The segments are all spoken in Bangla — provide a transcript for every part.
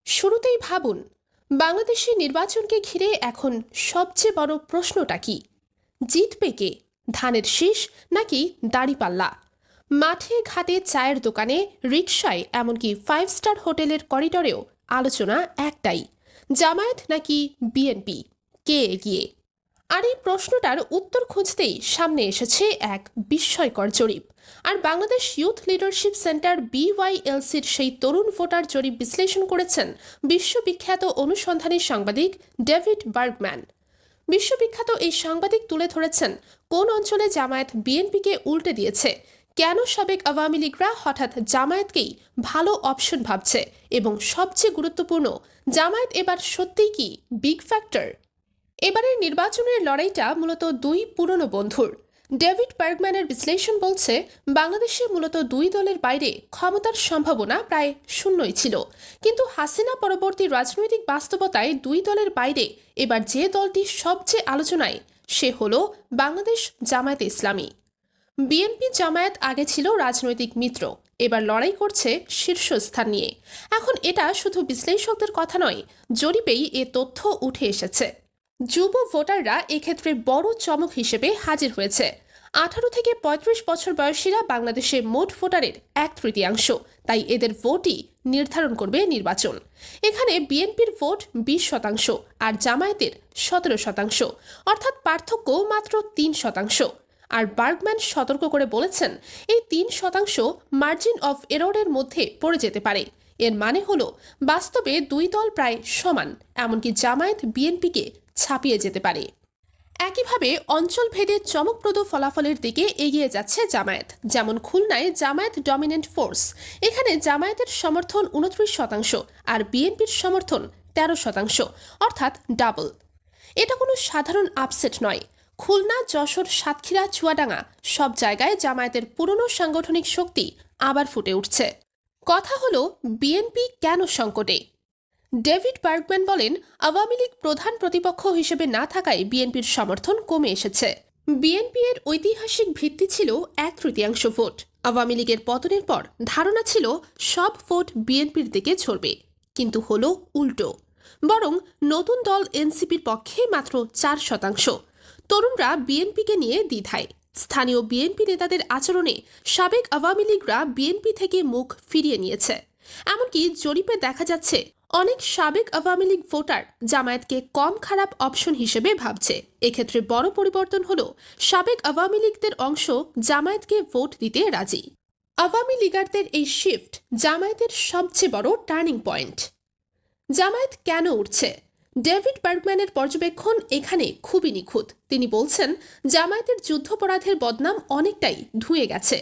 শুরুতেই ভাবুন, বাংলাদেশের নির্বাচনকে ঘিরে এখন সবচেয়ে বড় প্রশ্নটা কি? জিতবে কে? ধানের শীষ নাকি দাঁড়িপাল্লা? মাঠে ঘাটে, চায়ের দোকানে, রিকশায়, এমনকি 5 স্টার হোটেলের করিডরেও আলোচনা একটাই: জামায়াত নাকি বিএনপি, কে এগিয়ে? আর এই প্রশ্নটার উত্তর খুঁজতেই সামনে এসেছে এক বিস্ময়কর জরিপ। আর বাংলাদেশ ইউথ লিডারশিপ সেন্টার BYLCর সেই তরুণ ভোটার জরিপ বিশ্লেষণ করেছেন বিশ্ববিখ্যাত অনুসন্ধানী সাংবাদিক ডেভিড বার্গম্যান। বিশ্ববিখ্যাত এই সাংবাদিক তুলে ধরেছেন কোন অঞ্চলে জামায়াত বিএনপিকে উল্টে দিয়েছে, কেন সাবেক আওয়ামী লীগরা হঠাৎ জামায়াতকেই ভালো অপশন ভাবছে, এবং সবচেয়ে গুরুত্বপূর্ণ, জামায়াত এবার সত্যিই কি বিগ ফ্যাক্টর? এবারের নির্বাচনের লড়াইটা মূলত দুই পুরনো বন্ধুর। ডেভিড বার্গম্যানের বিশ্লেষণ বলছে, বাংলাদেশে মূলত দুই দলের বাইরে ক্ষমতার সম্ভাবনা প্রায় শূন্যই ছিল, কিন্তু হাসিনা পরবর্তী রাজনৈতিক বাস্তবতায় দুই দলের বাইরে এবার যে দলটি সবচেয়ে আলোচনায়, সে হল বাংলাদেশ জামায়াতে ইসলামী। বিএনপি জামায়াত আগে ছিল রাজনৈতিক মিত্র, এবার লড়াই করছে শীর্ষস্থান নিয়ে। এখন এটা শুধু বিশ্লেষকদের কথা নয়, জরিপেই এ তথ্য উঠে এসেছে। যুব ভোটাররা এক্ষেত্রে বড় চমক হিসেবে হাজির হয়েছে। 18 থেকে 35 বছর বয়সীরা বাংলাদেশে মোট ভোটারের 1/3, তাই এদের ভোটই নির্ধারণ করবে নির্বাচন। এখানে বিএনপির ভোট 20% আর জামায়াতের 17%, অর্থাৎ পার্থক্য মাত্র 3%। আর বার্গম্যান সতর্ক করে বলেছেন, এই 3% মার্জিন অফ এররের মধ্যে পড়ে যেতে পারে। এর মানে হলো বাস্তবে দুই দল প্রায় সমান, এমনকি জামায়াত বিএনপিকে ছাপিয়ে যেতে পারে। একইভাবে অঞ্চলভেদে চমকপ্রদ ফলাফলের দিকে এগিয়ে যাচ্ছে জামায়াত। যেমন খুলনায় জামায়াত ডমিনেন্ট ফোর্স, এখানে জামায়াতের সমর্থন 29% আর বিএনপির সমর্থন 13%, অর্থাৎ ডাবল। এটা কোনো সাধারণ আপসেট নয়। খুলনা, যশোর, সাতক্ষীরা, চুয়াডাঙ্গা সব জায়গায় জামায়াতের পুরনো সাংগঠনিক শক্তি আবার ফুটে উঠছে। কথা হলো, বিএনপি কেন সংকটে? ডেভিড বার্গম্যান বলেন, আওয়ামী লীগ প্রধান প্রতিপক্ষ হিসেবে না থাকায় বিএনপির সমর্থন কমে এসেছে। বিএনপি এর ঐতিহাসিক ভিত্তি ছিল 1/3 ভোট। আওয়ামী লীগের পতনের পর ধারণা ছিল সব ভোট বিএনপির দিকে ঝরবে, কিন্তু হলো উল্টো। বরং নতুন দল এনসিপির পক্ষে মাত্র 4%। তরুণরা বিএনপিকে নিয়ে দ্বিধায়। স্থানীয় বিএনপি নেতাদের আচরণে সাবেক আওয়ামী লীগরা বিএনপি থেকে মুখ ফিরিয়ে নিয়েছে। এমনকি জরিপে দেখা যাচ্ছে অনেক সাবেক আওয়ামী লীগ ভোটার জামায়াতকে কম খারাপ অপশন হিসেবে ভাবছে। এক্ষেত্রে বড় পরিবর্তন হলো, সাবেক আওয়ামী লীগদের অংশ জামায়াতকে ভোট দিতে রাজি। আওয়ামী লীগারদের এই শিফট জামায়াতের সবচেয়ে বড় টার্নিং পয়েন্ট। জামায়াত কেন উঠছে? ডেভিড বার্গম্যানের পর্যবেক্ষণ এখানে খুবই নিখুঁত। তিনি বলছেন, জামায়াতের যুদ্ধাপরাধের বদনাম অনেকটাই ধুয়ে গেছে।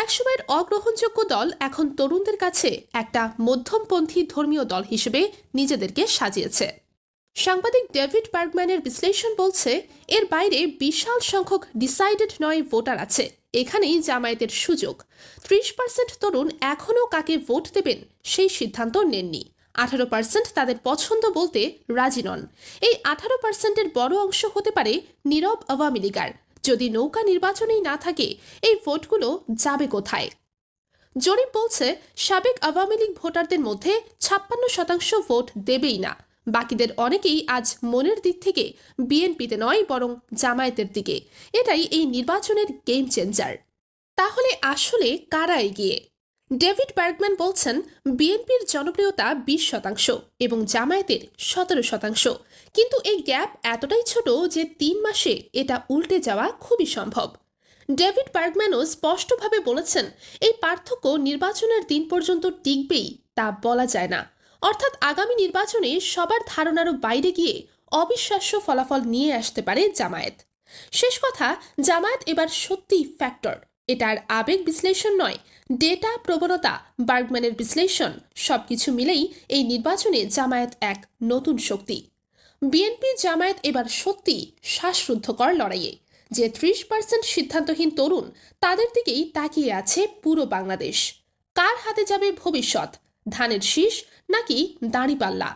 একসময়ের অগ্রহণযোগ্য দল এখন তরুণদের কাছে একটা মধ্যমপন্থী ধর্মীয় দল হিসেবে নিজেদেরকে সাজিয়েছে। সাংবাদিক ডেভিড বার্গম্যানের বিশ্লেষণ বলছে, এর বাইরে বিশাল সংখ্যক ডিসাইডেড নয় ভোটার আছে। এখানেই জামায়াতের সুযোগ। 30% তরুণ এখনও কাকে ভোট দেবেন সেই সিদ্ধান্ত নেননি। 18% তাদের পছন্দ বলতে রাজি নন। এই 18%-এর বড় অংশ হতে পারে নীরব আওয়ামী লীগার। যদি নৌকা নির্বাচনেই না থাকে, এই ভোটগুলো যাবে কোথায়? জরিপ বলছে, সাবেক আওয়ামী লীগ ভোটারদের মধ্যে 56% ভোট দেবেই না। বাকিদের অনেকেই আজ মনের দিক থেকে বিএনপিতে নয়, বরং জামায়াতের দিকে। এটাই এই নির্বাচনের গেম চেঞ্জার। তাহলে আসলে কারা এগিয়ে? ডেভিড বার্গম্যান বলছেন, বিএনপির জনপ্রিয়তা 20% এবং জামায়াতের 17%, কিন্তু এই গ্যাপ এতটাই ছোট যে 3 মাসে এটা উল্টে যাওয়া খুবই সম্ভব। ডেভিড বার্গম্যানও স্পষ্টভাবে বলেছেন, এই পার্থক্য নির্বাচনের দিন পর্যন্ত টিকবেই তা বলা যায় না। অর্থাৎ আগামী নির্বাচনে সবার ধারণারও বাইরে গিয়ে অবিশ্বাস্য ফলাফল নিয়ে আসতে পারে জামায়াত। শেষ কথা, জামায়াত এবার সত্যিই ফ্যাক্টর। এটার আবেগ বিশ্লেষণ নয়, ডেটা, প্রবণতা, বার্গম্যানের বিশ্লেষণ, সবকিছু মিলেই এই নির্বাচনে জামায়াত এক নতুন শক্তি। বিএনপি জামায়াত এবার সত্যি শ্বাসরুদ্ধকর লড়াইয়ে। যে 30% সিদ্ধান্তহীন তরুণ, তাদের দিকেই তাকিয়ে আছে পুরো বাংলাদেশ। কার হাতে যাবে ভবিষ্যৎ? ধানের শীষ নাকি দাঁড়িপাল্লা?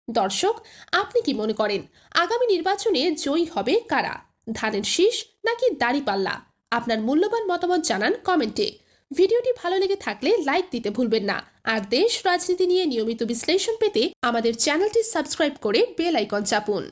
দর্শক, আপনি কি মনে করেন আগামী নির্বাচনে জয়ী হবে কারা? ধানের শীষ নাকি দাঁড়িপাল্লা? আপনার মূল্যবান মতামত জানান কমেন্টে। ভিডিওটি ভালো লেগে থাকলে লাইক দিতে ভুলবেন না। আর দেশ রাজনীতি নিয়ে নিয়মিত বিশ্লেষণ পেতে আমাদের চ্যানেলটি সাবস্ক্রাইব করে বেল আইকন চাপুন।